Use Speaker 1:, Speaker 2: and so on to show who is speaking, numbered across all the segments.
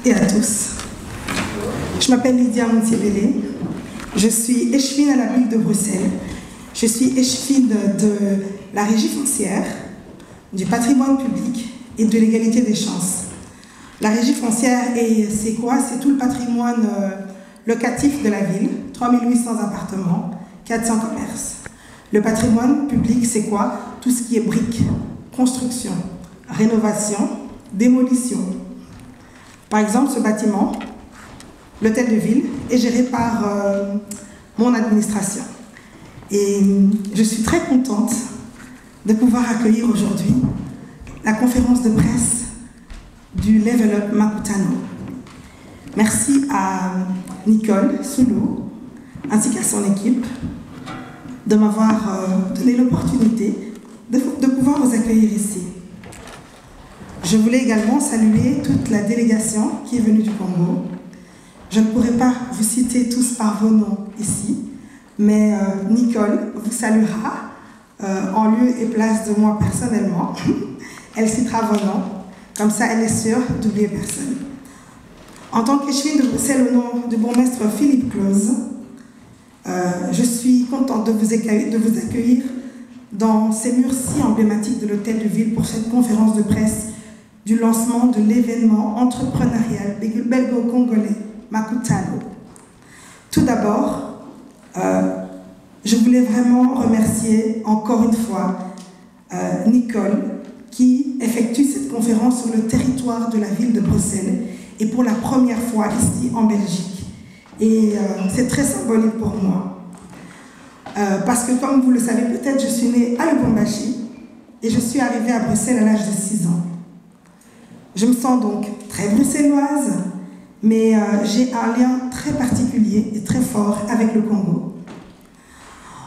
Speaker 1: Et à tous. Je m'appelle Lydia Montier-Bellé. Je suis échevine à la ville de Bruxelles. Je suis échevine de la régie foncière, du patrimoine public et de l'égalité des chances. La régie foncière, c'est quoi? C'est tout le patrimoine locatif de la ville, 3800 appartements, 400 commerces. Le patrimoine public, c'est quoi? Tout ce qui est briques, construction, rénovation, démolition. Par exemple, ce bâtiment, l'hôtel de ville, est géré par mon administration. Et je suis très contente de pouvoir accueillir aujourd'hui la conférence de presse du Level Up Makutano. Merci à Nicole Soulou, ainsi qu'à son équipe, de m'avoir donné l'opportunité de pouvoir vous accueillir ici. Je voulais également saluer toute la délégation qui est venue du Congo. Je ne pourrai pas vous citer tous par vos noms ici, mais Nicole vous saluera en lieu et place de moi personnellement. Elle citera vos noms, comme ça elle est sûre d'oublier personne. En tant qu'échevine de Bruxelles au nom du bourgmestre Philippe Close, je suis contente de vous accueillir dans ces murs si emblématiques de l'hôtel de ville pour cette conférence de presse du lancement de l'événement entrepreneurial belgo-congolais Makutano. Tout d'abord, je voulais vraiment remercier encore une fois Nicole qui effectue cette conférence sur le territoire de la ville de Bruxelles et pour la première fois ici en Belgique. Et c'est très symbolique pour moi. Parce que comme vous le savez peut-être, je suis née à Lubumbashi et je suis arrivée à Bruxelles à l'âge de 6 ans. Je me sens donc très bruxelloise, mais j'ai un lien très particulier et très fort avec le Congo.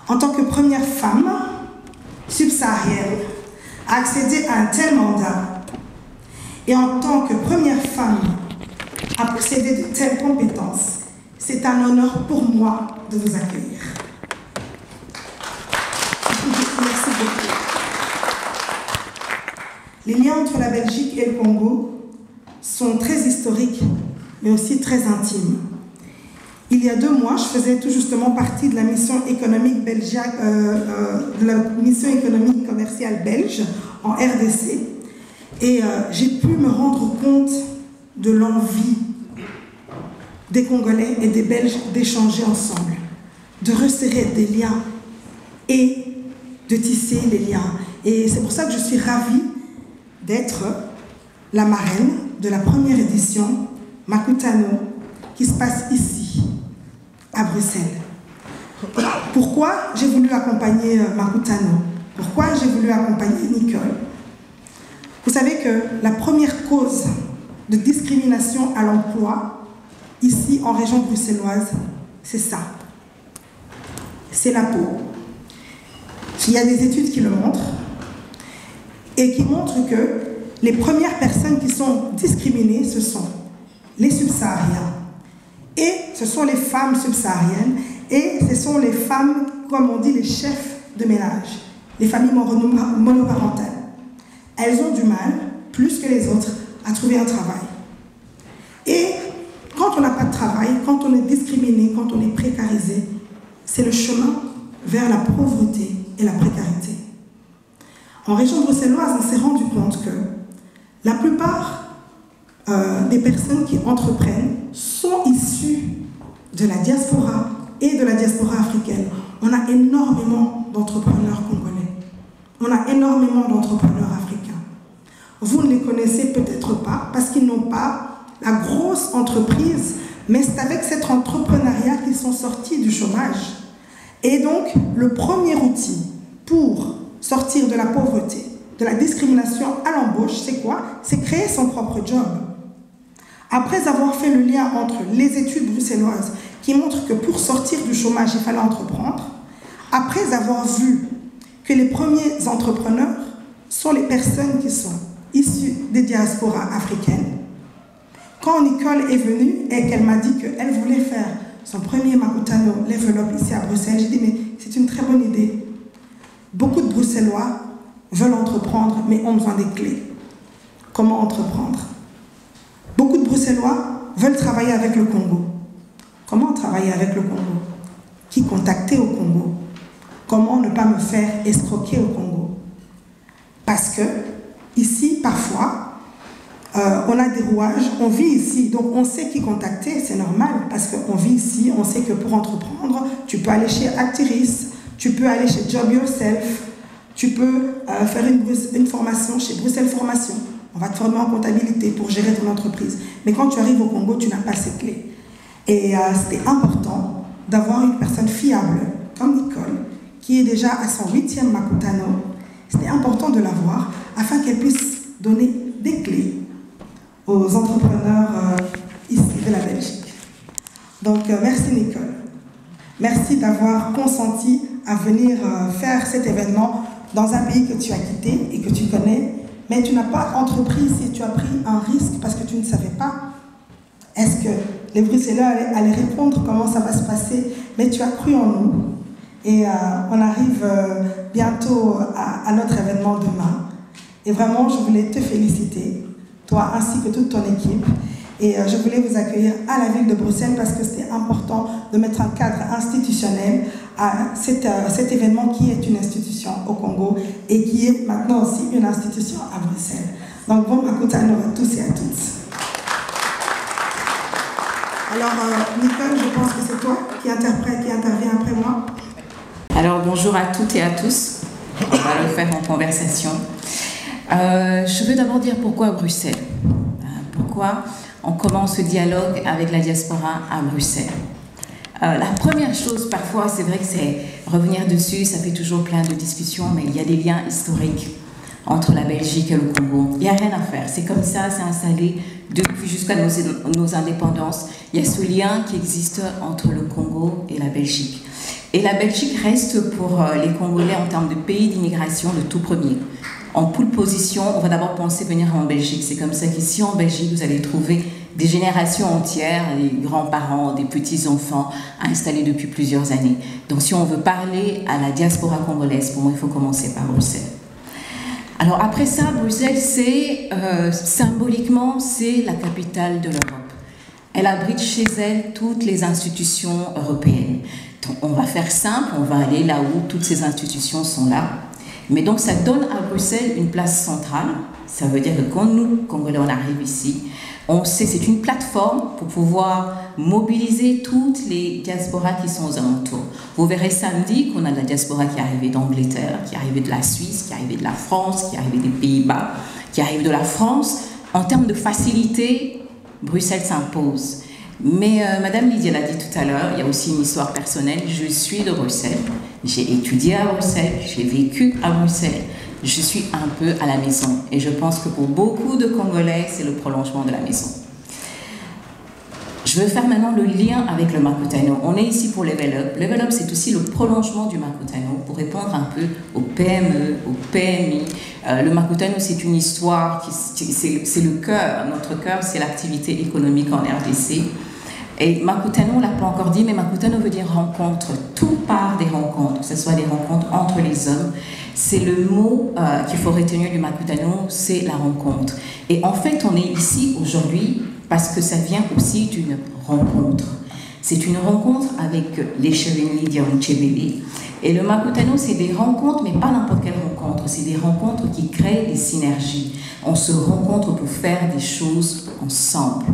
Speaker 1: En tant que première femme subsaharienne à accéder à un tel mandat, et en tant que première femme à posséder de telles compétences, c'est un honneur pour moi de vous accueillir. Merci beaucoup. Les liens entre la Belgique et le Congo sont très historiques, mais aussi très intimes. Il y a 2 mois, je faisais tout justement partie de la mission économique commerciale belge en RDC, et j'ai pu me rendre compte de l'envie des Congolais et des Belges d'échanger ensemble, de resserrer des liens et de tisser les liens. Et c'est pour ça que je suis ravie d'être la marraine de la première édition Makutano qui se passe ici, à Bruxelles. Pourquoi j'ai voulu accompagner Makutano? Pourquoi j'ai voulu accompagner Nicole? Vous savez que la première cause de discrimination à l'emploi ici en région bruxelloise, c'est ça. C'est la peau. Il y a des études qui le montrent et qui montrent que les premières personnes qui sont discriminées, ce sont les subsahariens. Et ce sont les femmes subsahariennes et ce sont les femmes, comme on dit, les chefs de ménage, les familles monoparentales. Elles ont du mal, plus que les autres, à trouver un travail. Et quand on n'a pas de travail, quand on est discriminé, quand on est précarisé, c'est le chemin vers la pauvreté et la précarité. En région bruxelloise, on s'est rendu compte que la plupart des personnes qui entreprennent sont issues de la diaspora et de la diaspora africaine. On a énormément d'entrepreneurs congolais. On a énormément d'entrepreneurs africains. Vous ne les connaissez peut-être pas parce qu'ils n'ont pas la grosse entreprise, mais c'est avec cet entrepreneuriat qu'ils sont sortis du chômage. Et donc, le premier outil pour sortir de la pauvreté, de la discrimination à l'embauche, c'est quoi? C'est créer son propre job. Après avoir fait le lien entre les études bruxelloises qui montrent que pour sortir du chômage, il fallait entreprendre, après avoir vu que les premiers entrepreneurs sont les personnes qui sont issues des diasporas africaines. Quand Nicole est venue et qu'elle m'a dit qu'elle voulait faire son premier Makutano Level Up ici à Bruxelles, j'ai dit mais c'est une très bonne idée. Beaucoup de Bruxellois veulent entreprendre mais ont besoin des clés. Comment entreprendre? Beaucoup de Bruxellois veulent travailler avec le Congo. Comment travailler avec le Congo? Qui contacter au Congo? Comment ne pas me faire escroquer au Congo? Parce que ici, parfois, on a des rouages, on vit ici, donc on sait qui contacter, c'est normal, parce qu'on vit ici, on sait que pour entreprendre, tu peux aller chez Actiris, tu peux aller chez Job Yourself, tu peux faire une formation chez Bruxelles Formation. On va te former en comptabilité pour gérer ton entreprise. Mais quand tu arrives au Congo, tu n'as pas ces clés. Et c'était important d'avoir une personne fiable, comme Nicole, qui est déjà à son 8e Makutano. C'était important de l'avoir afin qu'elle puisse donner des clés aux entrepreneurs ici de la Belgique. Donc, merci Nicole. Merci d'avoir consenti à venir faire cet événement dans un pays que tu as quitté et que tu connais, mais tu n'as pas entrepris si tu as pris un risque parce que tu ne savais pas. Est-ce que les Bruxellois allaient répondre comment ça va se passer? Mais tu as cru en nous. Et on arrive bientôt à notre événement demain. Et vraiment, je voulais te féliciter, toi ainsi que toute ton équipe. Et je voulais vous accueillir à la ville de Bruxelles parce que c'était important de mettre un cadre institutionnel à cet événement qui est une institution au Congo et qui est maintenant aussi une institution à Bruxelles. Donc bon Makutano à tous et à toutes. Alors Nicole, je pense que c'est toi qui intervient après moi.
Speaker 2: Alors bonjour à toutes et à tous. On va le faire en conversation. Je veux d'abord dire pourquoi Bruxelles. Pourquoi on commence ce dialogue avec la diaspora à Bruxelles. La première chose, parfois, c'est vrai que c'est revenir dessus, ça fait toujours plein de discussions, mais il y a des liens historiques entre la Belgique et le Congo. Il n'y a rien à faire, c'est comme ça, c'est installé depuis jusqu'à nos indépendances. Il y a ce lien qui existe entre le Congo et la Belgique. Et la Belgique reste pour les Congolais en termes de pays d'immigration le tout premier. En pole position, on va d'abord penser venir en Belgique. C'est comme ça qu'ici en Belgique, vous allez trouver des générations entières, des grands-parents, des petits-enfants installés depuis plusieurs années. Donc si on veut parler à la diaspora congolaise, pour moi, il faut commencer par Bruxelles. Alors après ça, Bruxelles, c'est symboliquement, c'est la capitale de l'Europe. Elle abrite chez elle toutes les institutions européennes. Donc, on va faire simple, on va aller là où toutes ces institutions sont là. Mais donc ça donne à Bruxelles une place centrale. Ça veut dire que quand nous, Congolais, on arrive ici, on sait c'est une plateforme pour pouvoir mobiliser toutes les diasporas qui sont aux alentours. Vous verrez samedi qu'on a de la diaspora qui est arrivée d'Angleterre, qui est arrivée de la Suisse, qui est arrivée de la France, qui est arrivée des Pays-Bas, qui arrive de la France. En termes de facilité, Bruxelles s'impose. Mais Madame Lydia l'a dit tout à l'heure, il y a aussi une histoire personnelle. Je suis de Bruxelles, j'ai étudié à Bruxelles, j'ai vécu à Bruxelles. Je suis un peu à la maison. Et je pense que pour beaucoup de Congolais, c'est le prolongement de la maison. Je veux faire maintenant le lien avec le Makutano. On est ici pour Level Up. Level Up, c'est aussi le prolongement du Makutano pour répondre un peu aux PME, aux PMI. Le Makutano, c'est une histoire, c'est le cœur. Notre cœur, c'est l'activité économique en RDC. Et Makutano, on ne l'a pas encore dit, mais Makutano veut dire rencontre. Tout part des rencontres, que ce soit des rencontres entre les hommes. C'est le mot qu'il faut retenir du Makutano, c'est la rencontre. Et en fait, on est ici aujourd'hui parce que ça vient aussi d'une rencontre. C'est une rencontre avec l'échevine Lydia Nchebele. Et le Makutano, c'est des rencontres, mais pas n'importe quelle rencontre. C'est des rencontres qui créent des synergies. On se rencontre pour faire des choses ensemble.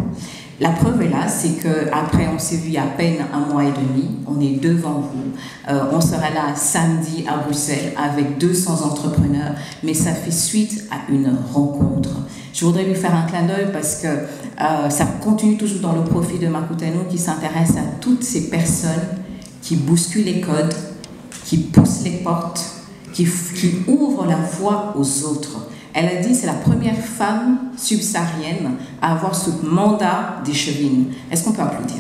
Speaker 2: La preuve est là, c'est qu'après, on s'est vu il y a à peine un mois et demi, on est devant vous. On sera là samedi à Bruxelles avec 200 entrepreneurs, mais ça fait suite à une rencontre. Je voudrais lui faire un clin d'œil parce que ça continue toujours dans le profil de Makutano qui s'intéresse à toutes ces personnes qui bousculent les codes, qui poussent les portes, qui ouvrent la voie aux autres. Elle a dit c'est la première femme subsaharienne à avoir ce mandat d'échevine. Est-ce qu'on peut applaudir?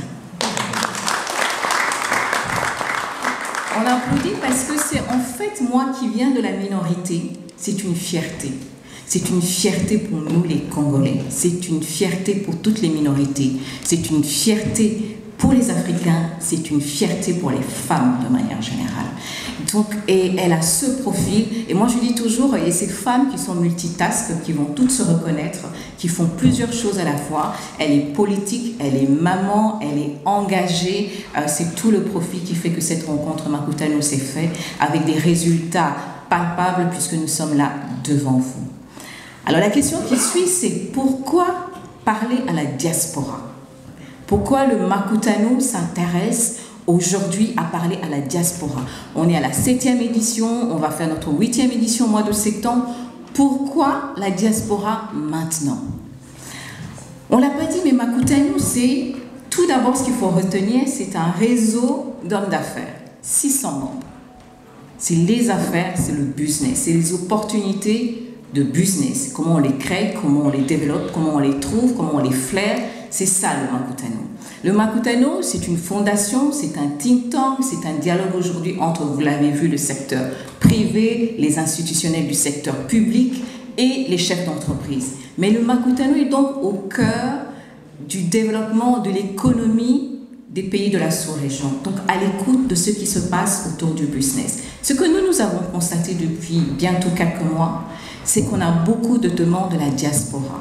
Speaker 2: On applaudit parce que c'est en fait moi qui viens de la minorité, c'est une fierté. C'est une fierté pour nous les Congolais, c'est une fierté pour toutes les minorités, c'est une fierté pour les Africains, c'est une fierté pour les femmes de manière générale. Donc, et elle a ce profil, et moi je dis toujours, il y a ces femmes qui sont multitask, qui vont toutes se reconnaître, qui font plusieurs choses à la fois. Elle est politique, elle est maman, elle est engagée, c'est tout le profil qui fait que cette rencontre Makutano s'est faite avec des résultats palpables puisque nous sommes là devant vous. Alors la question qui suit, c'est pourquoi parler à la diaspora? Pourquoi le Makutano s'intéresse aujourd'hui à parler à la diaspora? On est à la 7e édition, on va faire notre 8e édition au mois de septembre. Pourquoi la diaspora maintenant? On ne l'a pas dit, mais Makutano, c'est tout d'abord ce qu'il faut retenir, c'est un réseau d'hommes d'affaires, 600 membres. C'est les affaires, c'est le business, c'est les opportunités de business, comment on les crée, comment on les développe, comment on les trouve, comment on les flaire, c'est ça le Makutano. Le Makutano, c'est une fondation, c'est un think tank, c'est un dialogue aujourd'hui entre, vous l'avez vu, le secteur privé, les institutionnels du secteur public et les chefs d'entreprise. Mais le Makutano est donc au cœur du développement de l'économie des pays de la sous-région, donc à l'écoute de ce qui se passe autour du business. Ce que nous avons constaté depuis bientôt quelques mois, c'est qu'on a beaucoup de demandes de la diaspora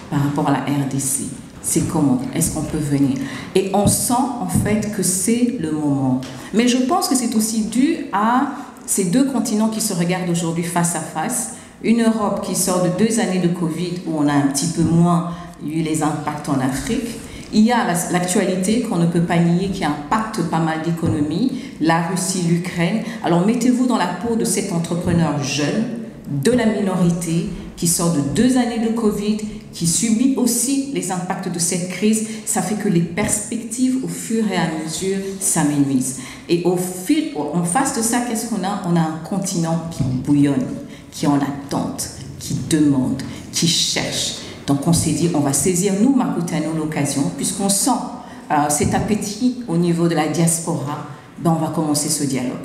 Speaker 2: par rapport à la RDC. C'est comment? Est-ce qu'on peut venir? Et on sent en fait que c'est le moment. Mais je pense que c'est aussi dû à ces deux continents qui se regardent aujourd'hui face à face. Une Europe qui sort de 2 années de Covid où on a un petit peu moins eu les impacts en Afrique. Il y a l'actualité qu'on ne peut pas nier qui impacte pas mal d'économies, la Russie, l'Ukraine. Alors mettez-vous dans la peau de cet entrepreneur jeune, de la minorité, qui sort de 2 années de Covid, qui subit aussi les impacts de cette crise. Ça fait que les perspectives, au fur et à mesure, s'amenuisent. Et en face de ça, qu'est-ce qu'on a? On a un continent qui bouillonne, qui est en attente, qui demande, qui cherche. Donc on s'est dit, on va saisir, nous, Makutano, l'occasion, puisqu'on sent cet appétit au niveau de la diaspora, ben on va commencer ce dialogue.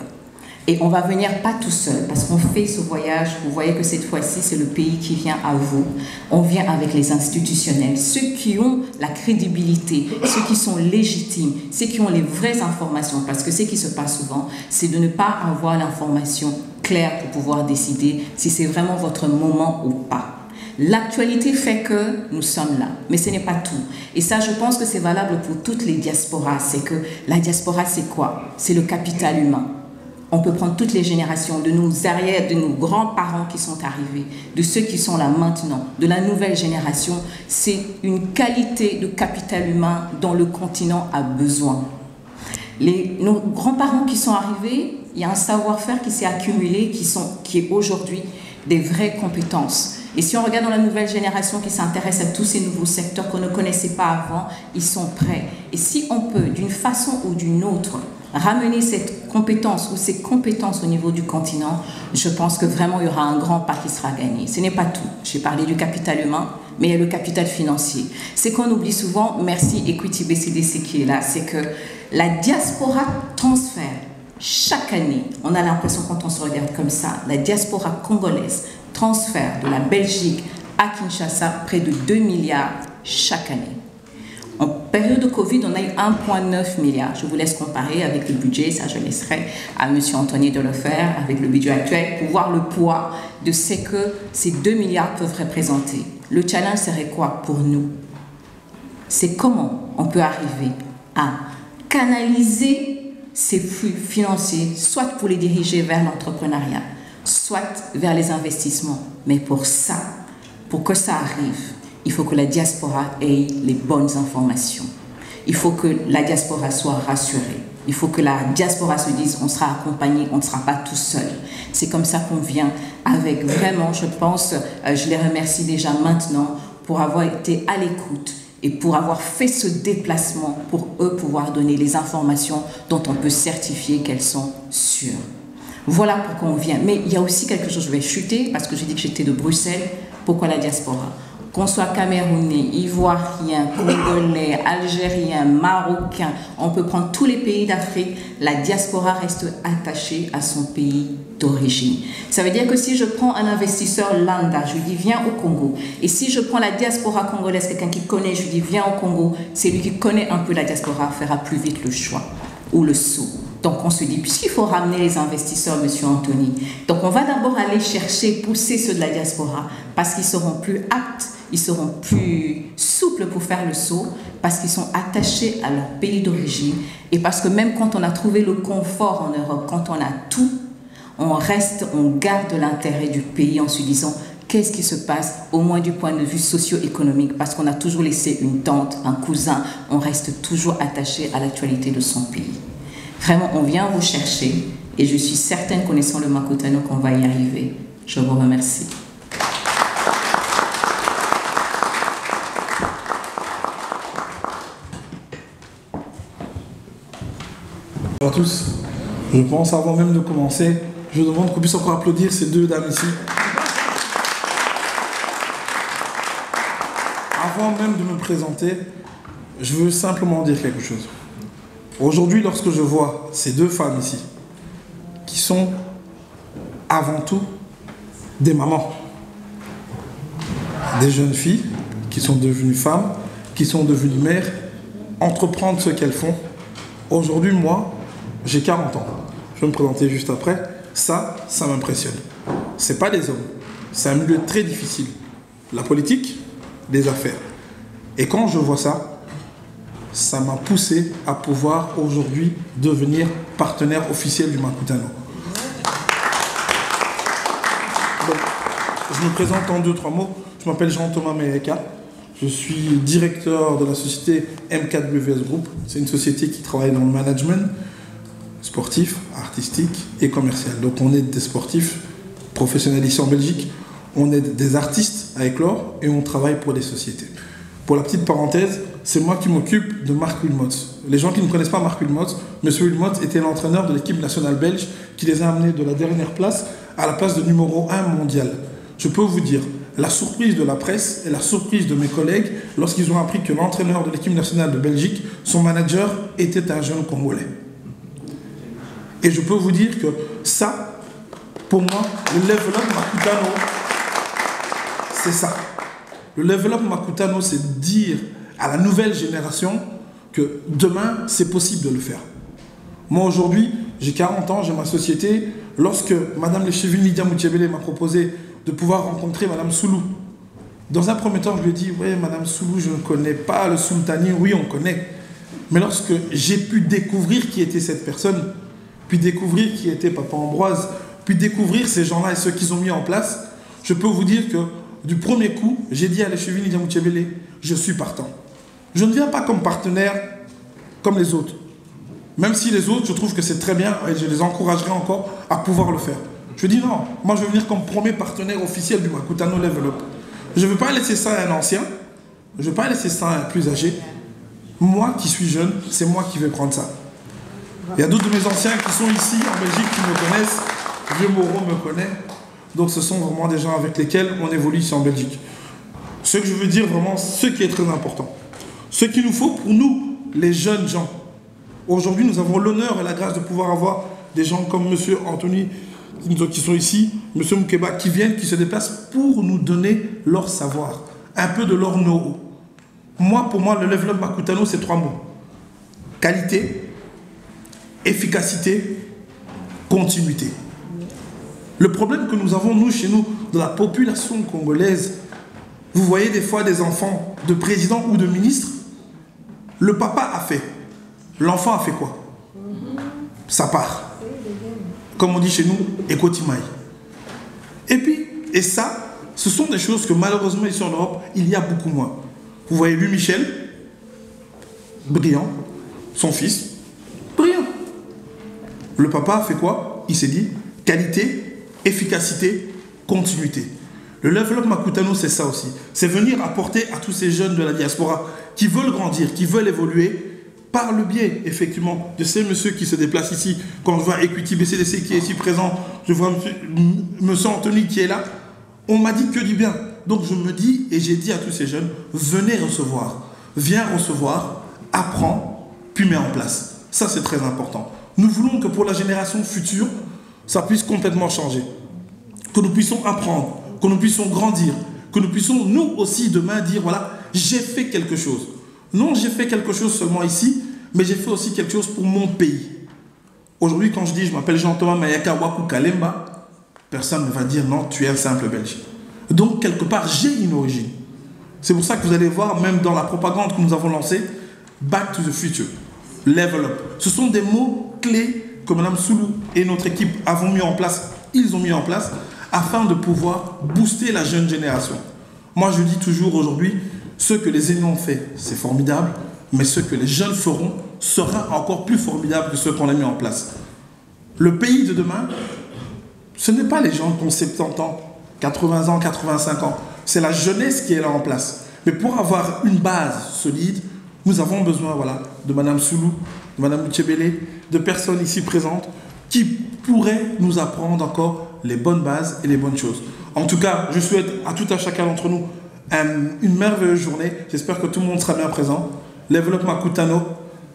Speaker 2: Et on va venir pas tout seul, parce qu'on fait ce voyage, vous voyez que cette fois-ci, c'est le pays qui vient à vous. On vient avec les institutionnels, ceux qui ont la crédibilité, ceux qui sont légitimes, ceux qui ont les vraies informations, parce que ce qui se passe souvent, c'est de ne pas avoir l'information claire pour pouvoir décider si c'est vraiment votre moment ou pas. L'actualité fait que nous sommes là, mais ce n'est pas tout. Et ça, je pense que c'est valable pour toutes les diasporas. C'est que la diaspora, c'est quoi? C'est le capital humain. On peut prendre toutes les générations, de nos arrières, de nos grands-parents qui sont arrivés, de ceux qui sont là maintenant, de la nouvelle génération. C'est une qualité de capital humain dont le continent a besoin. Nos grands-parents qui sont arrivés, il y a un savoir-faire qui s'est accumulé, qui est aujourd'hui des vraies compétences. Et si on regarde dans la nouvelle génération qui s'intéresse à tous ces nouveaux secteurs qu'on ne connaissait pas avant, ils sont prêts. Et si on peut, d'une façon ou d'une autre, ramener cette compétence ou ces compétences au niveau du continent, je pense que vraiment il y aura un grand pas qui sera gagné. Ce n'est pas tout. J'ai parlé du capital humain, mais il y a le capital financier. C'est qu'on oublie souvent, merci Equity BCDC qui est là, c'est que la diaspora transfère chaque année, on a l'impression quand on se regarde comme ça, la diaspora congolaise transfert de la Belgique à Kinshasa près de 2 milliards chaque année. En période de Covid, on a eu 1,9 milliard. Je vous laisse comparer avec le budget, ça je laisserai à M. Anthony de le faire, avec le budget actuel, pour voir le poids de ce que ces 2 milliards peuvent représenter. Le challenge serait quoi pour nous? C'est comment on peut arriver à canaliser ces flux financiers, soit pour les diriger vers l'entrepreneuriat, soit vers les investissements. Mais pour ça, pour que ça arrive, il faut que la diaspora ait les bonnes informations. Il faut que la diaspora soit rassurée. Il faut que la diaspora se dise, on sera accompagné, on ne sera pas tout seul. C'est comme ça qu'on vient avec vraiment, je pense, je les remercie déjà maintenant pour avoir été à l'écoute et pour avoir fait ce déplacement pour eux pouvoir donner les informations dont on peut certifier qu'elles sont sûres. Voilà pourquoi on vient. Mais il y a aussi quelque chose, je vais chuter parce que j'ai dit que j'étais de Bruxelles. Pourquoi la diaspora? qu'on soit camerounais, ivoirien, congolais, algérien, marocain, on peut prendre tous les pays d'Afrique, la diaspora reste attachée à son pays d'origine. Ça veut dire que si je prends un investisseur lambda, je lui dis viens au Congo, et si je prends la diaspora congolaise, quelqu'un qui connaît, je lui dis viens au Congo, c'est lui qui connaît un peu la diaspora, fera plus vite le choix ou le saut. Donc on se dit, puisqu'il faut ramener les investisseurs, Monsieur Anthony, donc on va d'abord aller chercher, pousser ceux de la diaspora, parce qu'ils seront plus aptes, ils seront plus souples pour faire le saut, parce qu'ils sont attachés à leur pays d'origine, et parce que même quand on a trouvé le confort en Europe, quand on a tout, on reste, on garde l'intérêt du pays en se disant, qu'est-ce qui se passe, au moins du point de vue socio-économique, parce qu'on a toujours laissé une tante, un cousin, on reste toujours attaché à l'actualité de son pays. Vraiment, on vient vous chercher et je suis certaine, connaissant le Makutano, qu'on va y arriver. Je vous remercie.
Speaker 3: Bonjour à tous. Je pense, avant même de commencer, je demande qu'on puisse encore applaudir ces deux dames ici. Avant même de me présenter, je veux simplement dire quelque chose. Aujourd'hui, lorsque je vois ces deux femmes ici, qui sont avant tout des mamans, des jeunes filles qui sont devenues femmes, qui sont devenues mères, entreprendre ce qu'elles font. Aujourd'hui, moi, j'ai 40 ans. Je vais me présenter juste après. Ça m'impressionne. Ce n'est pas des hommes. C'est un milieu très difficile. La politique, les affaires. Et quand je vois ça, ça m'a poussé à pouvoir aujourd'hui devenir partenaire officiel du Makutano. Donc, je me présente en 2-3 mots. Je m'appelle Jean-Thomas Meyeka. Je suis directeur de la société M4WS Group. C'est une société qui travaille dans le management sportif, artistique et commercial. Donc on aide des sportifs professionnels ici en Belgique, on aide des artistes à éclore et on travaille pour des sociétés. Pour la petite parenthèse, c'est moi qui m'occupe de Marc Wilmots. Les gens qui ne connaissent pas Marc Wilmots, M. Wilmots était l'entraîneur de l'équipe nationale belge qui les a amenés de la dernière place à la place de numéro 1 mondial. Je peux vous dire, la surprise de la presse et la surprise de mes collègues lorsqu'ils ont appris que l'entraîneur de l'équipe nationale de Belgique, son manager, était un jeune Congolais. Et je peux vous dire que ça, pour moi, le level up Makutano, c'est ça. Le level up Makutano, c'est dire à la nouvelle génération que demain, c'est possible de le faire. Moi, aujourd'hui, j'ai 40 ans, j'ai ma société. Lorsque Mme Lechevine Lydia Moutiébélé m'a proposé de pouvoir rencontrer Mme Soulou, dans un premier temps, je lui ai dit, oui, Mme Soulou, je ne connais pas le Sultani. Oui, on connaît. Mais lorsque j'ai pu découvrir qui était cette personne, puis découvrir qui était Papa Ambroise, puis découvrir ces gens-là et ceux qu'ils ont mis en place, je peux vous dire que du premier coup, j'ai dit à Lechevine Lydia Moutiébélé, je suis partant. Je ne viens pas comme partenaire comme les autres. Même si les autres, je trouve que c'est très bien et je les encouragerai encore à pouvoir le faire. Je dis non, moi je veux venir comme premier partenaire officiel du Makutano Level Up. Je ne veux pas laisser ça à un ancien, je ne veux pas laisser ça à un plus âgé. Moi qui suis jeune, c'est moi qui vais prendre ça. Il y a d'autres de mes anciens qui sont ici en Belgique qui me connaissent. Vieux Moreau me connaît. Donc ce sont vraiment des gens avec lesquels on évolue ici en Belgique. Ce que je veux dire vraiment, ce qui est très important. Ce qu'il nous faut pour nous, les jeunes gens. Aujourd'hui, nous avons l'honneur et la grâce de pouvoir avoir des gens comme M. Anthony qui sont ici, M. Moukeba, qui viennent, qui se déplacent pour nous donner leur savoir, un peu de leur know-how. Moi, pour moi, le level up Makutano, c'est 3 mots. Qualité, efficacité, continuité. Le problème que nous avons, nous, chez nous, de la population congolaise, vous voyez des fois des enfants de présidents ou de ministres, le papa a fait, l'enfant a fait quoi? Ça part. Comme on dit chez nous, écotimaï. Et puis, et ça, ce sont des choses que malheureusement ici en Europe, il y a beaucoup moins. Vous voyez lui, Michel, brillant, son fils, brillant. Le papa a fait quoi? Il s'est dit, qualité, efficacité, continuité. Le level up Makutano, c'est ça aussi. C'est venir apporter à tous ces jeunes de la diaspora qui veulent grandir, qui veulent évoluer, par le biais, effectivement, de ces messieurs qui se déplacent ici. Quand je vois Equity BCDC qui est ici présent, je vois monsieur Anthony qui est là. On m'a dit que du bien. Donc je me dis, et j'ai dit à tous ces jeunes, venez recevoir, viens recevoir, apprends, puis mets en place. Ça, c'est très important. Nous voulons que pour la génération future, ça puisse complètement changer. Que nous puissions apprendre, que nous puissions grandir, que nous puissions, nous aussi, demain, dire, voilà, j'ai fait quelque chose. Non, j'ai fait quelque chose seulement ici, mais j'ai fait aussi quelque chose pour mon pays. Aujourd'hui, quand je dis, je m'appelle Jean-Thomas Mayaka Waku Kalemba, personne ne va dire, non, tu es un simple Belge. Donc, quelque part, j'ai une origine. C'est pour ça que vous allez voir, même dans la propagande que nous avons lancée, Back to the Future, Level Up. Ce sont des mots clés que Mme Soulou et notre équipe avons mis en place, ils ont mis en place, afin de pouvoir booster la jeune génération. Moi, je dis toujours aujourd'hui, ce que les aînés ont fait, c'est formidable, mais ce que les jeunes feront sera encore plus formidable que ce qu'on a mis en place. Le pays de demain, ce n'est pas les gens qui ont 70 ans, 80 ans, 85 ans. C'est la jeunesse qui est là en place. Mais pour avoir une base solide, nous avons besoin, voilà, de Mme Soulou, de Mme Tchébélé, de personnes ici présentes qui pourraient nous apprendre encore les bonnes bases et les bonnes choses. En tout cas, je souhaite à tout à chacun d'entre nous une merveilleuse journée. J'espère que tout le monde sera bien présent. Level Up Makutano,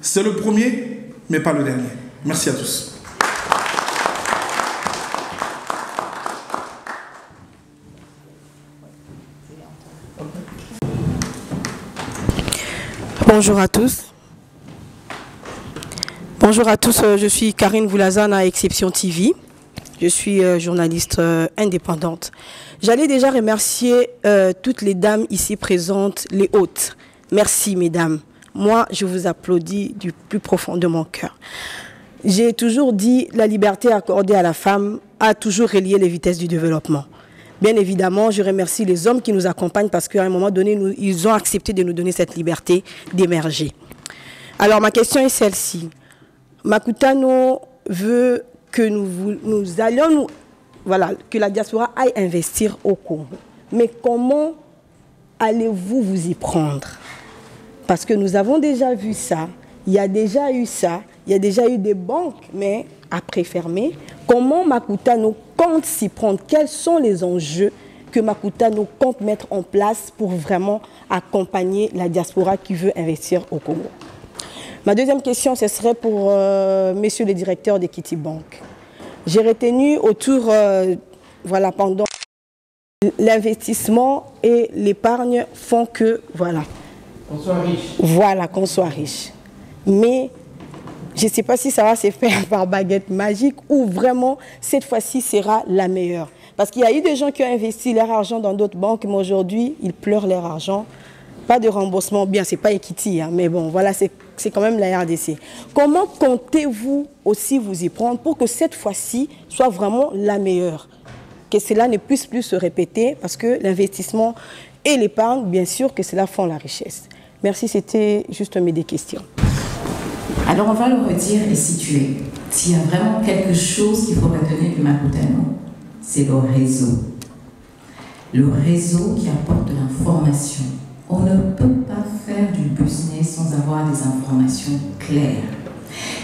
Speaker 3: c'est le premier, mais pas le dernier. Merci à tous.
Speaker 4: Bonjour à tous. Bonjour à tous, je suis Karine Voulazane à Exception TV. Je suis journaliste indépendante. J'allais déjà remercier toutes les dames ici présentes, les hôtes. Merci mesdames. Moi, je vous applaudis du plus profond de mon cœur. J'ai toujours dit la liberté accordée à la femme a toujours relié les vitesses du développement. Bien évidemment, je remercie les hommes qui nous accompagnent parce qu'à un moment donné, ils ont accepté de nous donner cette liberté d'émerger. Alors, ma question est celle-ci. Makutano veut que que la diaspora aille investir au Congo. Mais comment allez-vous vous y prendre? Parce que nous avons déjà vu ça, il y a déjà eu ça, il y a déjà eu des banques, mais après fermées. Comment Makutano compte s'y prendre? Quels sont les enjeux que Makutano compte mettre en place pour vraiment accompagner la diaspora qui veut investir au Congo? Ma deuxième question, ce serait pour messieurs les directeurs d'Equity Bank. J'ai retenu autour, voilà, pendant l'investissement et l'épargne font que, voilà.
Speaker 5: Qu'on soit riche.
Speaker 4: Voilà, qu'on soit riche. Mais je ne sais pas si ça va se faire par baguette magique ou vraiment cette fois-ci sera la meilleure. Parce qu'il y a eu des gens qui ont investi leur argent dans d'autres banques, mais aujourd'hui, ils pleurent leur argent. Pas de remboursement, bien, c'est pas Equity, hein, mais bon, voilà, c'est quand même la RDC. Comment comptez-vous aussi vous y prendre pour que cette fois-ci soit vraiment la meilleure? Que cela ne puisse plus se répéter, parce que l'investissement et l'épargne, bien sûr que cela font la richesse. Merci, c'était juste mes deux questions.
Speaker 2: Alors on va le redire et situer. S'il y a vraiment quelque chose qu'il faut retenir du Makutano, c'est le réseau. Le réseau qui apporte de l'information. On ne peut pas faire du business sans avoir des informations claires.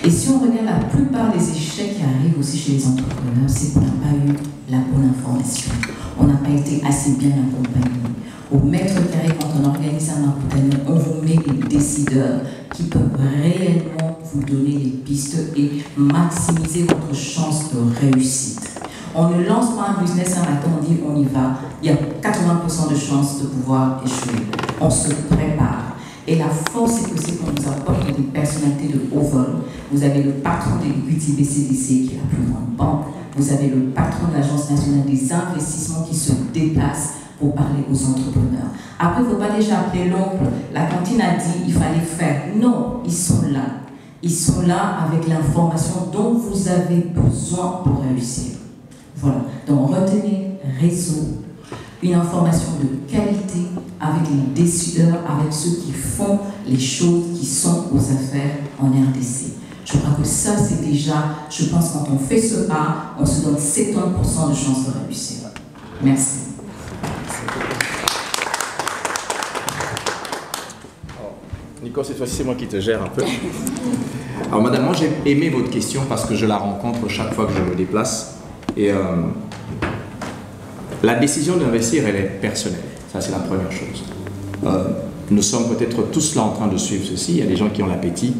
Speaker 2: Et si on regarde la plupart des échecs qui arrivent aussi chez les entrepreneurs, c'est qu'on n'a pas eu la bonne information. On n'a pas été assez bien accompagné. Au mètre carré, quand on organise un Makutano, on vous met des décideurs qui peuvent réellement vous donner des pistes et maximiser votre chance de réussite. On ne lance pas un business un matin, on dit on y va. Il y a 80% de chances de pouvoir échouer. On se prépare. Et la force, c'est qu'on nous apporte des personnalités de haut vol. Vous avez le patron de l'Equity BCDC, qui est la plus grande banque. Vous avez le patron de l'Agence nationale des investissements qui se déplace pour parler aux entrepreneurs. Après, il ne faut pas déjà appeler l'oncle. La cantine a dit il fallait faire. Non, ils sont là. Ils sont là avec l'information dont vous avez besoin pour réussir. Voilà. Donc, retenez réseau, une information de qualité avec les décideurs, avec ceux qui font les choses qui sont aux affaires en RDC. Je crois que ça, c'est déjà, je pense, quand on fait ce pas, on se donne 70% de chances de réussir. Merci.
Speaker 5: Nico, cette fois-ci, c'est moi qui te gère un peu. Alors, madame, moi, j'ai aimé votre question parce que je la rencontre chaque fois que je me déplace. Et la décision d'investir, elle est personnelle. Ça, c'est la première chose. Nous sommes peut-être tous là en train de suivre ceci. Il y a des gens qui ont l'appétit.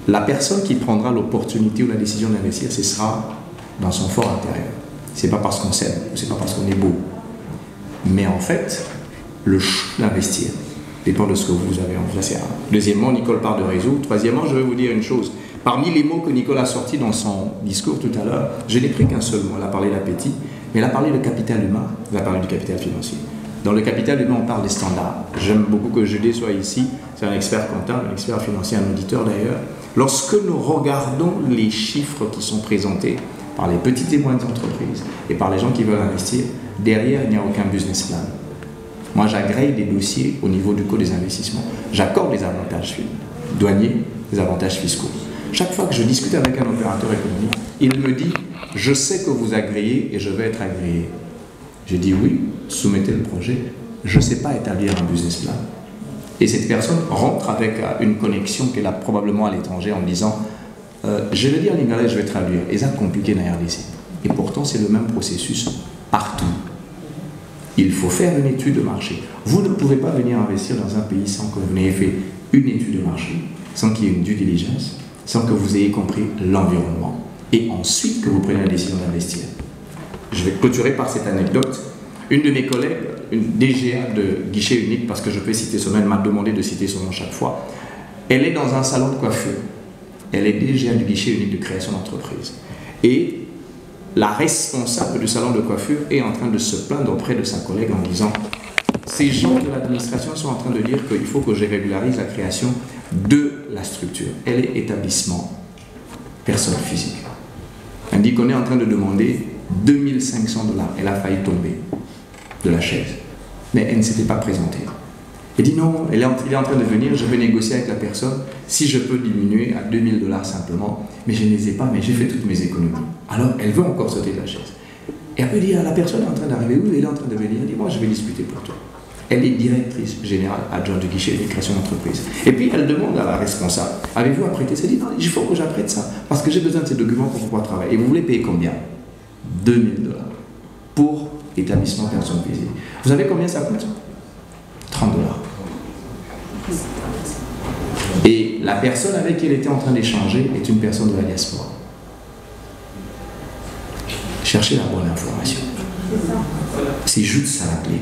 Speaker 5: La personne qui prendra l'opportunité ou la décision d'investir, ce sera dans son fort intérieur. Ce n'est pas parce qu'on s'aime, ce n'est pas parce qu'on est beau. Mais en fait, le choix d'investir dépend de ce que vous avez en face. Deuxièmement, Nicole part de réseau. Troisièmement, je vais vous dire une chose. Parmi les mots que Nicole a sortis dans son discours tout à l'heure, je n'ai pris qu'un seul mot. Elle a parlé d'appétit, mais elle a parlé de capital humain, elle a parlé du capital financier. Dans le capital humain, on parle des standards. J'aime beaucoup que Judé soit ici. C'est un expert comptable, un expert financier, un auditeur d'ailleurs. Lorsque nous regardons les chiffres qui sont présentés par les petites et moyennes entreprises et par les gens qui veulent investir, derrière, il n'y a aucun business plan. Moi, j'agrège des dossiers au niveau du Code des investissements. J'accorde des avantages douaniers, des avantages fiscaux. Chaque fois que je discute avec un opérateur économique, il me dit « Je sais que vous agréez et je vais être agréé ». Je dis « Oui, soumettez le projet. Je ne sais pas établir un business plan. » Et cette personne rentre avec une connexion qu'elle a probablement à l'étranger en disant je vais dire en anglais, je vais traduire. Et ça compliqué dans RDC. Et pourtant, c'est le même processus partout. Il faut faire une étude de marché. Vous ne pouvez pas venir investir dans un pays sans que vous n'ayez fait une étude de marché, sans qu'il y ait une due diligence, sans que vous ayez compris l'environnement. Et ensuite que vous preniez la décision d'investir. Je vais clôturer par cette anecdote. Une de mes collègues, une DGA de guichet unique, parce que je peux citer son nom, elle m'a demandé de citer son nom chaque fois. Elle est dans un salon de coiffure. Elle est DGA du guichet unique de création d'entreprise. Et la responsable du salon de coiffure est en train de se plaindre auprès de sa collègue en disant « Ces gens de l'administration sont en train de dire qu'il faut que je régularise la création de la structure. » Elle est établissement, personne physique. Elle dit qu'on est en train de demander 2500 $. Elle a failli tomber de la chaise. Mais elle ne s'était pas présentée. Elle dit non, il est en train de venir, je vais négocier avec la personne si je peux diminuer à 2000 $ simplement. Mais je ne les ai pas, mais j'ai fait toutes mes économies. Alors elle veut encore sauter de la chaise. Et elle peut dire, la personne est en train d'arriver, oui, elle est en train de venir. Elle dit, moi je vais discuter pour toi. Elle est directrice générale adjointe du guichet de création d'entreprise. Et puis elle demande à la responsable, avez-vous apprêté ça? Elle dit, non, il faut que j'apprête ça, parce que j'ai besoin de ces documents pour pouvoir travailler. Et vous voulez payer combien? 2000 $ pour établissement personne physique. Vous savez combien ça coûte? 30 $. Et la personne avec qui elle était en train d'échanger est une personne de la diaspora. Cherchez la bonne information. C'est juste ça la clé.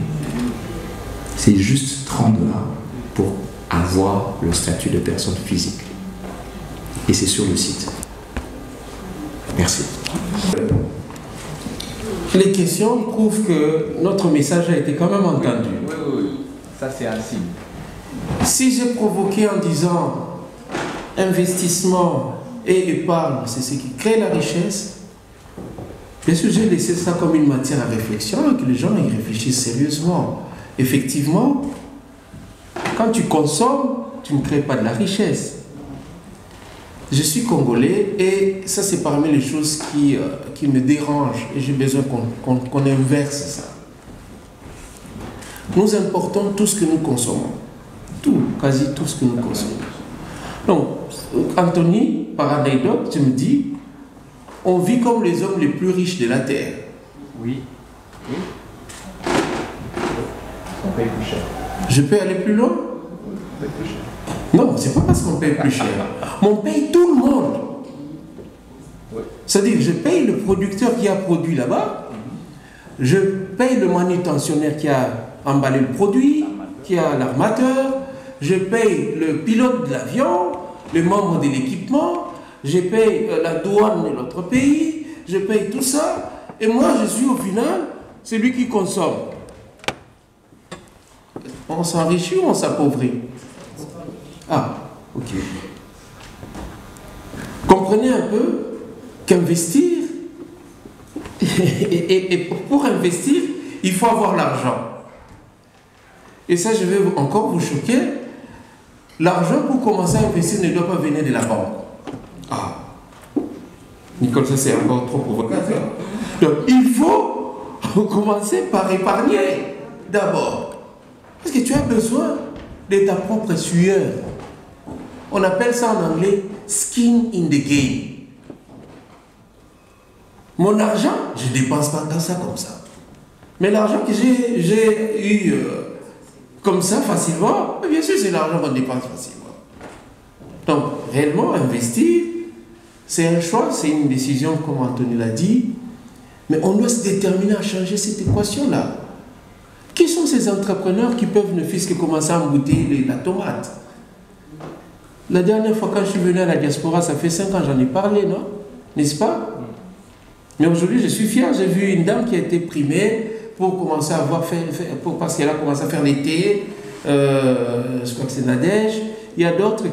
Speaker 5: C'est juste 30 $ pour avoir le statut de personne physique. Et c'est sur le site. Merci.
Speaker 6: Les questions prouvent que notre message a été quand même entendu.
Speaker 5: Oui. Ça, c'est un signe.
Speaker 6: Si j'ai provoqué en disant investissement et épargne, c'est ce qui crée la richesse, bien sûr, j'ai laissé ça comme une matière à réflexion et que les gens y réfléchissent sérieusement. Effectivement, quand tu consommes, tu ne crées pas de la richesse. Je suis congolais et ça, c'est parmi les choses qui me dérangent et j'ai besoin qu'on inverse ça. Nous importons tout ce que nous consommons. Tout, quasi tout ce que nous consommons. Donc, Anthony, par anecdote, tu me dis, on vit comme les hommes les plus riches de la Terre.
Speaker 5: Oui. On paye plus cher.
Speaker 6: Je peux aller plus loin?
Speaker 5: On paye plus cher.
Speaker 6: Non, c'est pas parce qu'on paye plus cher. Mais on paye tout le monde.
Speaker 5: Oui.
Speaker 6: C'est-à-dire, je paye le producteur qui a produit là-bas, je paye le manutentionnaire qui a emballé le produit, qui a l'armateur, je paye le pilote de l'avion, les membres de l'équipement, je paye la douane de l'autre pays, je paye tout ça, et moi je suis au final celui qui consomme. On s'enrichit ou on s'appauvrit? Ah, ok. Comprenez un peu qu'investir, et pour investir, il faut avoir l'argent. Et ça, je vais encore vous choquer. L'argent pour commencer à investir ne doit pas venir de la banque. Ah, Nicole, ça c'est encore trop provocateur. Donc, il faut commencer par épargner d'abord. Parce que tu as besoin de ta propre sueur. On appelle ça en anglais skin in the game. Mon argent, je ne dépense pas dans ça comme ça. Mais l'argent que j'ai eu comme ça facilement, bien sûr c'est l'argent qu'on dépense facilement. Donc réellement investir, c'est un choix, c'est une décision comme Anthony l'a dit, mais on doit se déterminer à changer cette équation-là. Qui sont ces entrepreneurs qui peuvent ne fût-ce que commencer à embouter la tomate? La dernière fois quand je suis venu à la diaspora, ça fait 5 ans, j'en ai parlé, non? N'est-ce pas? Mais aujourd'hui, je suis fier, j'ai vu une dame qui a été primée pour commencer à avoir parce qu'elle a commencé à faire les thés, je crois que c'est Nadège. Il y a d'autres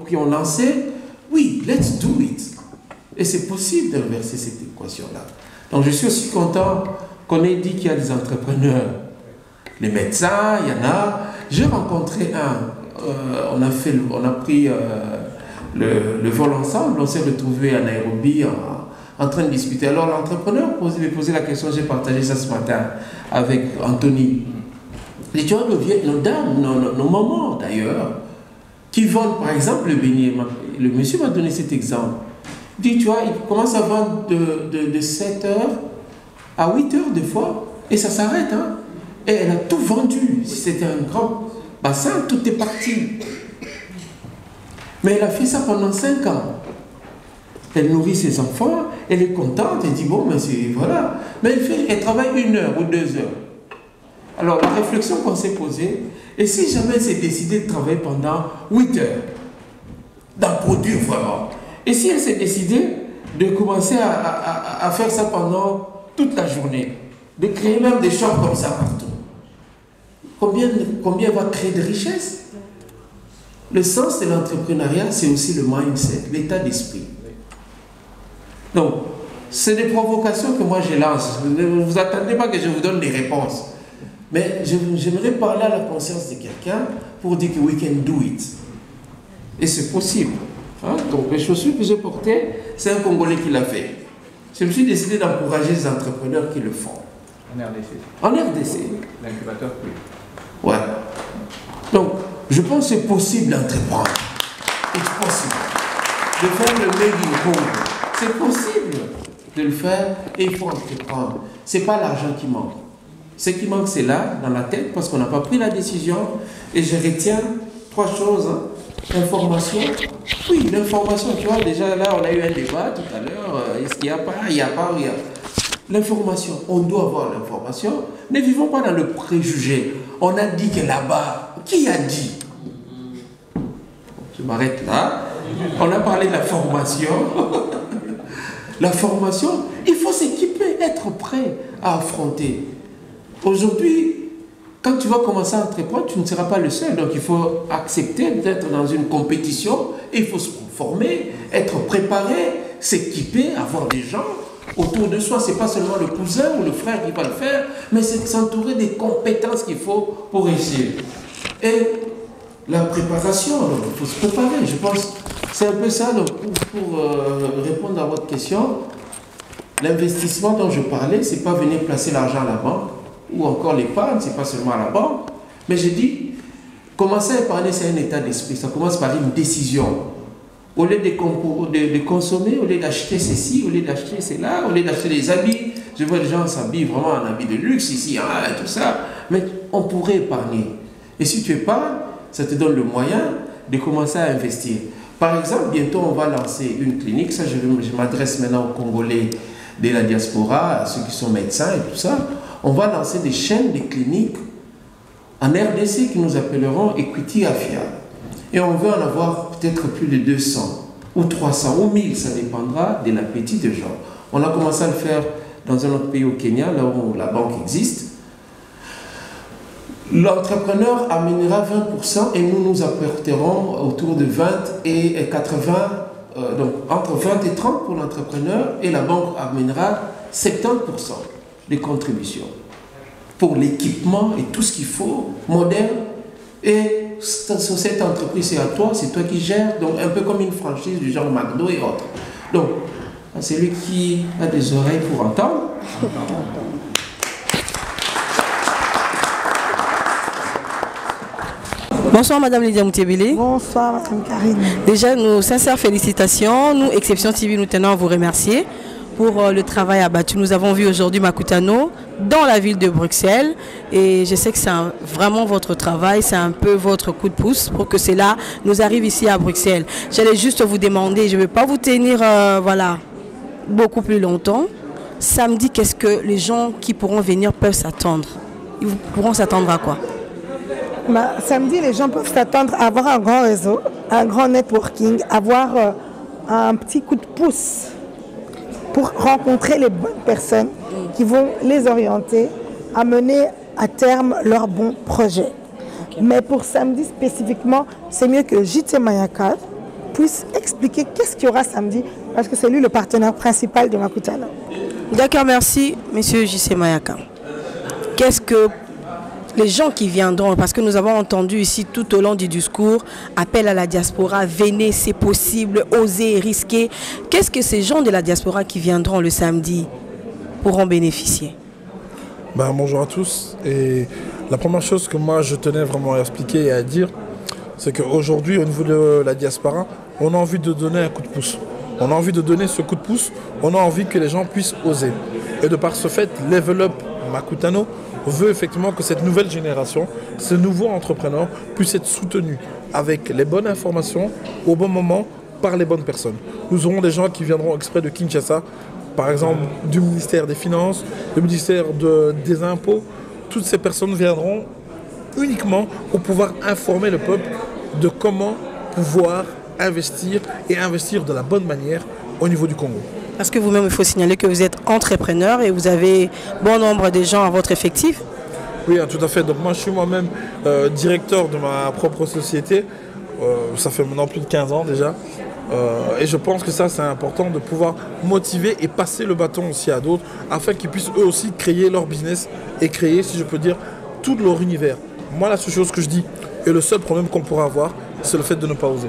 Speaker 6: qui ont lancé, oui, let's do it. Et c'est possible d'inverser cette équation-là. Donc je suis aussi content qu'on ait dit qu'il y a des entrepreneurs. Les médecins, il y en a. J'ai rencontré un, on a pris le vol ensemble, on s'est retrouvés à Nairobi en train de discuter. Alors l'entrepreneur m'a posé la question, j'ai partagé ça ce matin avec Anthony. Les gens, nos dames, nos mamans d'ailleurs, qui vendent par exemple le beignet. Le monsieur m'a donné cet exemple. Il dit, tu vois, il commence à vendre de 7 heures à 8 heures des fois, et ça s'arrête. Hein? Et elle a tout vendu. Si c'était un grand bassin, tout est parti. Mais elle a fait ça pendant 5 ans. Elle nourrit ses enfants, elle est contente, elle dit, bon, mais c'est, voilà. Mais elle travaille 1 heure ou 2 heures. Alors, la réflexion qu'on s'est posée, et si jamais elle s'est décidée de travailler pendant 8 heures, d'en produire vraiment, et si elle s'est décidée de commencer à faire ça pendant toute la journée, de créer même des shops comme ça partout, combien elle va créer de richesses? Le sens de l'entrepreneuriat, c'est aussi le mindset, l'état d'esprit. Donc, c'est des provocations que moi je lance. Ne vous attendez pas que je vous donne des réponses. Mais j'aimerais parler à la conscience de quelqu'un pour dire que we can do it. Et c'est possible. Hein? Donc les chaussures que j'ai portées, c'est un Congolais qui l'a fait. Je me suis décidé d'encourager les entrepreneurs qui le font.
Speaker 5: En RDC.
Speaker 6: En RDC.
Speaker 5: L'incubateur, oui.
Speaker 6: Ouais. Donc, je pense que c'est possible d'entreprendre. C'est possible. De faire le made in Congo. C'est possible de le faire et il faut entreprendre. Ce n'est pas l'argent qui manque. Ce qui manque, c'est là, dans la tête, parce qu'on n'a pas pris la décision. Et je retiens 3 choses. Hein. L'information. Oui, l'information, tu vois, déjà là, on a eu un débat tout à l'heure. Est-ce qu'il n'y a pas? Il n'y a pas, il y a. L'information, on doit avoir l'information. Ne vivons pas dans le préjugé. On a dit que là-bas, qui a dit? Je m'arrête là. On a parlé de la formation. La formation, il faut s'équiper, être prêt à affronter. Aujourd'hui, quand tu vas commencer à entreprendre, tu ne seras pas le seul. Donc il faut accepter d'être dans une compétition. Et il faut se former, être préparé, s'équiper, avoir des gens autour de soi. Ce n'est pas seulement le cousin ou le frère qui va le faire, mais c'est s'entourer des compétences qu'il faut pour réussir. Et la préparation, alors, il faut se préparer. Je pense c'est un peu ça. Donc, pour répondre à votre question, l'investissement dont je parlais, ce n'est pas venir placer l'argent à la banque, ou encore l'épargne, ce n'est pas seulement à la banque. Mais je dis, commencer à épargner, c'est un état d'esprit. Ça commence par une décision. Au lieu de consommer, au lieu d'acheter ceci, au lieu d'acheter cela, au lieu d'acheter des habits, je vois les gens s'habillent vraiment en habits de luxe ici, hein, tout ça, mais on pourrait épargner. Et si tu épargnes, ça te donne le moyen de commencer à investir. Par exemple, bientôt on va lancer une clinique, ça je m'adresse maintenant aux Congolais de la diaspora, à ceux qui sont médecins et tout ça. On va lancer des chaînes de cliniques en RDC que nous appellerons Equity Afia. Et on veut en avoir peut-être plus de 200, ou 300, ou 1000, ça dépendra de l'appétit des gens. On a commencé à le faire dans un autre pays au Kenya, là où la banque existe. L'entrepreneur amènera 20% et nous apporterons autour de 20 et 80, donc entre 20 et 30 pour l'entrepreneur, et la banque amènera 70% des contributions pour l'équipement et tout ce qu'il faut, moderne. Et sur cette entreprise, c'est à toi, c'est toi qui gères, donc un peu comme une franchise du genre McDo et autres. Donc, c'est lui qui a des oreilles pour entendre.
Speaker 4: Bonsoir Madame Lydia Moutiébélé.
Speaker 1: Bonsoir Madame Karine.
Speaker 4: Déjà, nos sincères félicitations. Nous, Exception TV, nous tenons à vous remercier pour le travail abattu. Nous avons vu aujourd'hui Makutano dans la ville de Bruxelles et je sais que c'est vraiment votre travail, c'est un peu votre coup de pouce pour que cela nous arrive ici à Bruxelles. J'allais juste vous demander, je ne vais pas vous tenir voilà, beaucoup plus longtemps. Samedi, qu'est-ce que les gens qui pourront venir peuvent s'attendre? Ils pourront s'attendre à quoi?
Speaker 1: Samedi, les gens peuvent s'attendre à avoir un grand réseau, un grand networking, avoir un petit coup de pouce pour rencontrer les bonnes personnes qui vont les orienter à mener à terme leurs bons projets. Okay. Mais pour samedi spécifiquement, c'est mieux que JT Mayaka puisse expliquer qu'est-ce qu'il y aura samedi, parce que c'est lui le partenaire principal de Makutano.
Speaker 4: D'accord, merci, monsieur JT Mayaka. Qu'est-ce que les gens qui viendront, parce que nous avons entendu ici tout au long du discours, appel à la diaspora, venez, c'est possible, osez, risquez. Qu'est-ce que ces gens de la diaspora qui viendront le samedi pourront bénéficier?
Speaker 3: Bonjour à tous. Et la première chose que moi je tenais vraiment à expliquer et à dire, c'est qu'aujourd'hui au niveau de la diaspora, on a envie de donner un coup de pouce. On a envie de donner ce coup de pouce, on a envie que les gens puissent oser. Et de par ce fait, Level Up Makutano veut effectivement que cette nouvelle génération, ce nouveau entrepreneur puisse être soutenu avec les bonnes informations, au bon moment, par les bonnes personnes. Nous aurons des gens qui viendront exprès de Kinshasa, par exemple du ministère des Finances, du ministère des Impôts. Toutes ces personnes viendront uniquement pour pouvoir informer le peuple de comment pouvoir investir et investir de la bonne manière au niveau du Congo.
Speaker 4: Parce que vous-même, il faut signaler que vous êtes entrepreneur et vous avez bon nombre de gens à votre effectif.
Speaker 3: Oui, tout à fait. Donc moi, je suis moi-même directeur de ma propre société. Ça fait maintenant plus de 15 ans déjà. Et je pense que ça, c'est important de pouvoir motiver et passer le bâton aussi à d'autres afin qu'ils puissent eux aussi créer leur business et créer, si je peux dire, tout leur univers. Moi, la seule chose que je dis et le seul problème qu'on pourra avoir, c'est le fait de ne pas oser.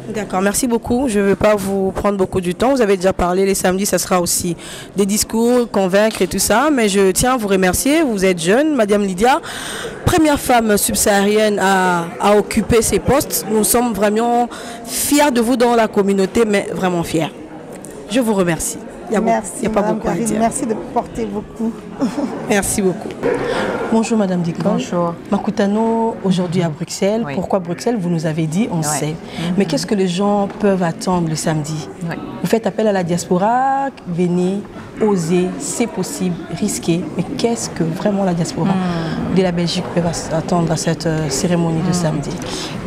Speaker 4: D'accord, merci beaucoup. Je ne veux pas vous prendre beaucoup du temps. Vous avez déjà parlé, les samedis, ça sera aussi des discours, convaincre et tout ça. Mais je tiens à vous remercier. Vous êtes jeune, Madame Lydia, première femme subsaharienne à occuper ces postes. Nous sommes vraiment fiers de vous dans la communauté, mais vraiment fiers. Je vous remercie.
Speaker 1: Merci, Madame Karine. Merci de me porter beaucoup.
Speaker 4: Merci beaucoup. Bonjour Madame Dicon.
Speaker 7: Bonjour.
Speaker 4: Makutano, aujourd'hui à Bruxelles.
Speaker 7: Oui.
Speaker 4: Pourquoi Bruxelles? Vous nous avez dit, on sait. Mais qu'est-ce que les gens peuvent attendre le samedi? Vous faites appel à la diaspora, venez, osez, c'est possible, risquez. Mais qu'est-ce que vraiment la diaspora de la Belgique peut attendre à cette cérémonie de samedi?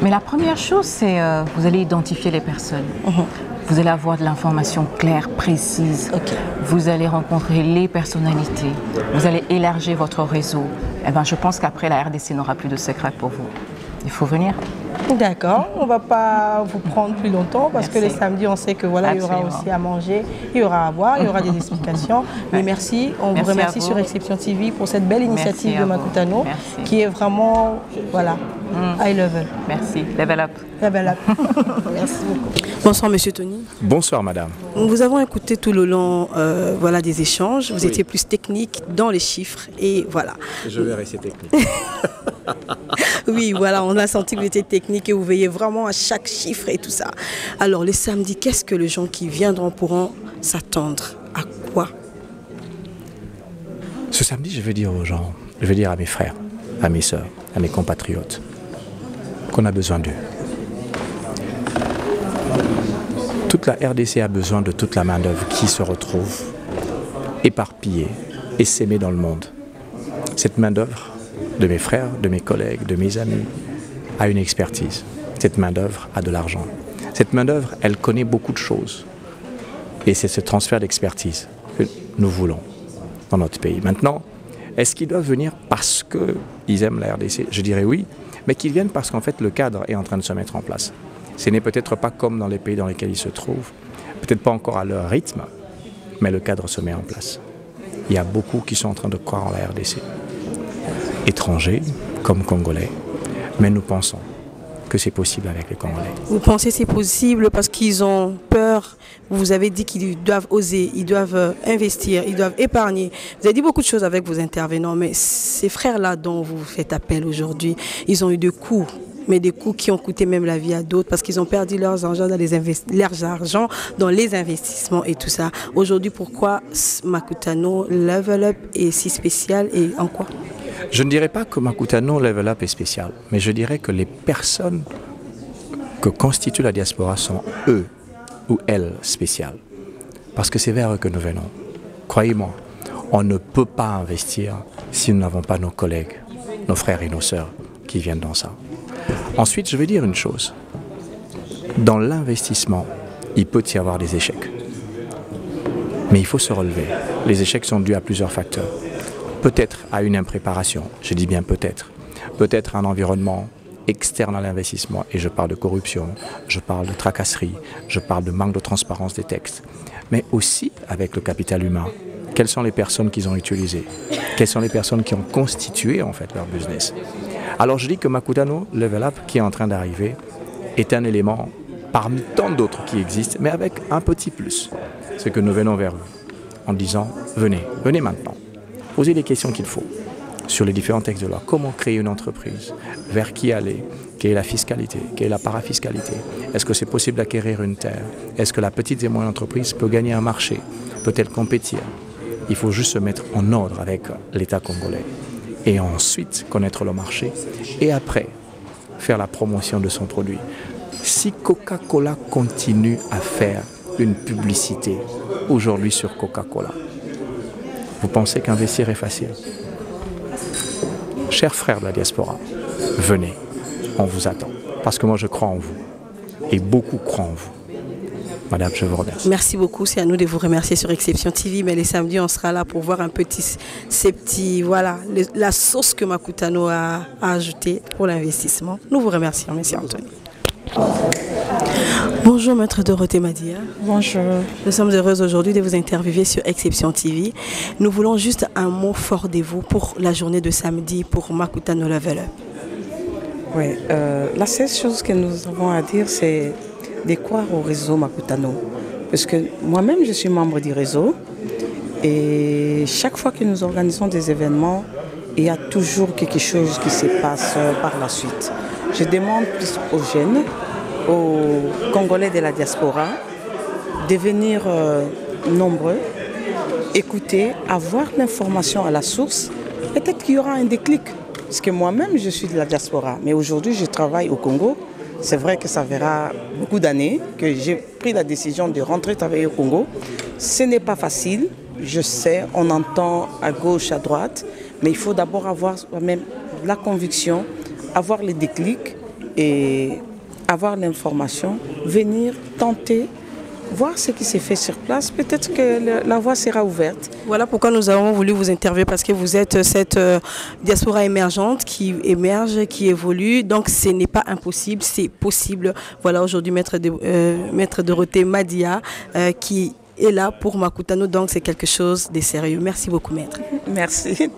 Speaker 7: Mais la première chose, c'est vous allez identifier les personnes. Vous allez avoir de l'information claire, précise.
Speaker 4: Okay.
Speaker 7: Vous allez rencontrer les personnalités. Vous allez élargir votre réseau. Eh ben, je pense qu'après, la RDC n'aura plus de secret pour vous. Il faut venir.
Speaker 4: D'accord, on ne va pas vous prendre plus longtemps parce que les samedis, on sait que voilà, il y aura aussi à manger, il y aura à boire, il y aura des explications. Mais merci, on vous remercie sur Exception TV pour cette belle initiative de Makutano qui est vraiment, voilà, high level.
Speaker 7: Merci, level up.
Speaker 4: Level up. Merci beaucoup. Bonsoir Monsieur Tony.
Speaker 5: Bonsoir Madame.
Speaker 4: Nous vous avons écouté tout le long voilà, des échanges. Vous étiez plus technique dans les chiffres et voilà.
Speaker 5: Je vais rester technique.
Speaker 4: Oui, voilà, on a senti que vous étiez technique et vous veillez vraiment à chaque chiffre et tout ça. Alors, les samedis, qu'est-ce que les gens qui viendront pourront s'attendre? À quoi?
Speaker 5: Ce samedi, je veux dire aux gens, je veux dire à mes frères, à mes sœurs, à mes compatriotes, qu'on a besoin d'eux. Toute la RDC a besoin de toute la main-d'œuvre qui se retrouve éparpillée et s'aimer dans le monde. Cette main-d'œuvre, de mes frères, de mes collègues, de mes amis, a une expertise. Cette main-d'œuvre a de l'argent. Cette main-d'œuvre, elle connaît beaucoup de choses. Et c'est ce transfert d'expertise que nous voulons dans notre pays. Maintenant, est-ce qu'ils doivent venir parce qu'ils aiment la RDC? Je dirais oui, mais qu'ils viennent parce qu'en fait le cadre est en train de se mettre en place. Ce n'est peut-être pas comme dans les pays dans lesquels ils se trouvent, peut-être pas encore à leur rythme, mais le cadre se met en place. Il y a beaucoup qui sont en train de croire en la RDC. Étrangers comme Congolais, mais nous pensons que c'est possible avec les Congolais.
Speaker 4: Vous pensez que c'est possible parce qu'ils ont peur? Vous avez dit qu'ils doivent oser, ils doivent investir, ils doivent épargner. Vous avez dit beaucoup de choses avec vos intervenants, mais ces frères-là dont vous faites appel aujourd'hui, ils ont eu des coups mais des coûts qui ont coûté même la vie à d'autres parce qu'ils ont perdu leurs argent dans les investissements et tout ça. Aujourd'hui, pourquoi Makutano Level Up est si spécial et en quoi?
Speaker 5: Je ne dirais pas que Makutano Level Up est spécial, mais je dirais que les personnes que constitue la diaspora sont eux ou elles spéciales. Parce que c'est vers eux que nous venons. Croyez-moi, on ne peut pas investir si nous n'avons pas nos collègues, nos frères et nos sœurs qui viennent dans ça. Ensuite, je vais dire une chose. Dans l'investissement, il peut y avoir des échecs. Mais il faut se relever. Les échecs sont dus à plusieurs facteurs. Peut-être à une impréparation, je dis bien peut-être. Peut-être à un environnement externe à l'investissement, et je parle de corruption, je parle de tracasserie, je parle de manque de transparence des textes, mais aussi avec le capital humain. Quelles sont les personnes qu'ils ont utilisées? Quelles sont les personnes qui ont constitué en fait leur business? Alors je dis que Makutano Level Up qui est en train d'arriver est un élément parmi tant d'autres qui existent, mais avec un petit plus. C'est que nous venons vers vous en disant venez maintenant, posez les questions qu'il faut sur les différents textes de loi. Comment créer une entreprise? Vers qui aller? Quelle est la fiscalité? Quelle est la parafiscalité? Est-ce que c'est possible d'acquérir une terre? Est-ce que la petite et moyenne entreprise peut gagner un marché? Peut-elle compétir? Il faut juste se mettre en ordre avec l'État congolais. Et ensuite connaître le marché. Et après, faire la promotion de son produit. Si Coca-Cola continue à faire une publicité aujourd'hui sur Coca-Cola, vous pensez qu'investir est facile? Chers frères de la diaspora, venez, on vous attend. Parce que moi je crois en vous. Et beaucoup croient en vous. Madame, je vous remercie.
Speaker 4: Merci beaucoup, c'est à nous de vous remercier sur Exception TV, mais les samedis on sera là pour voir voilà, la sauce que Makutano a ajoutée pour l'investissement. Nous vous remercions, merci Anthony. Bonjour Maître Dorothée Madia.
Speaker 8: Bonjour.
Speaker 4: Nous sommes heureuses aujourd'hui de vous interviewer sur Exception TV. Nous voulons juste un mot fort de vous pour la journée de samedi pour Makutano Level Up.
Speaker 8: Oui, la seule chose que nous avons à dire, c'est de croire au réseau Makutano. Parce que moi-même, je suis membre du réseau. Et chaque fois que nous organisons des événements, il y a toujours quelque chose qui se passe par la suite. Je demande plus aux jeunes, aux Congolais de la diaspora, de venir nombreux, écouter, avoir l'information à la source. Peut-être qu'il y aura un déclic. Parce que moi-même, je suis de la diaspora. Mais aujourd'hui, je travaille au Congo. C'est vrai que ça verra beaucoup d'années que j'ai pris la décision de rentrer travailler au Congo. Ce n'est pas facile. Je sais, on entend à gauche, à droite. Mais il faut d'abord avoir même la conviction, avoir le déclic et avoir l'information, venir tenter, voir ce qui s'est fait sur place. Peut-être que la voie sera ouverte.
Speaker 4: Voilà pourquoi nous avons voulu vous interviewer, parce que vous êtes cette diaspora émergente qui émerge, qui évolue. Donc ce n'est pas impossible, c'est possible. Voilà aujourd'hui Maître Dorothée Madia qui est là pour Makutano. Donc c'est quelque chose de sérieux. Merci beaucoup Maître.
Speaker 8: Merci.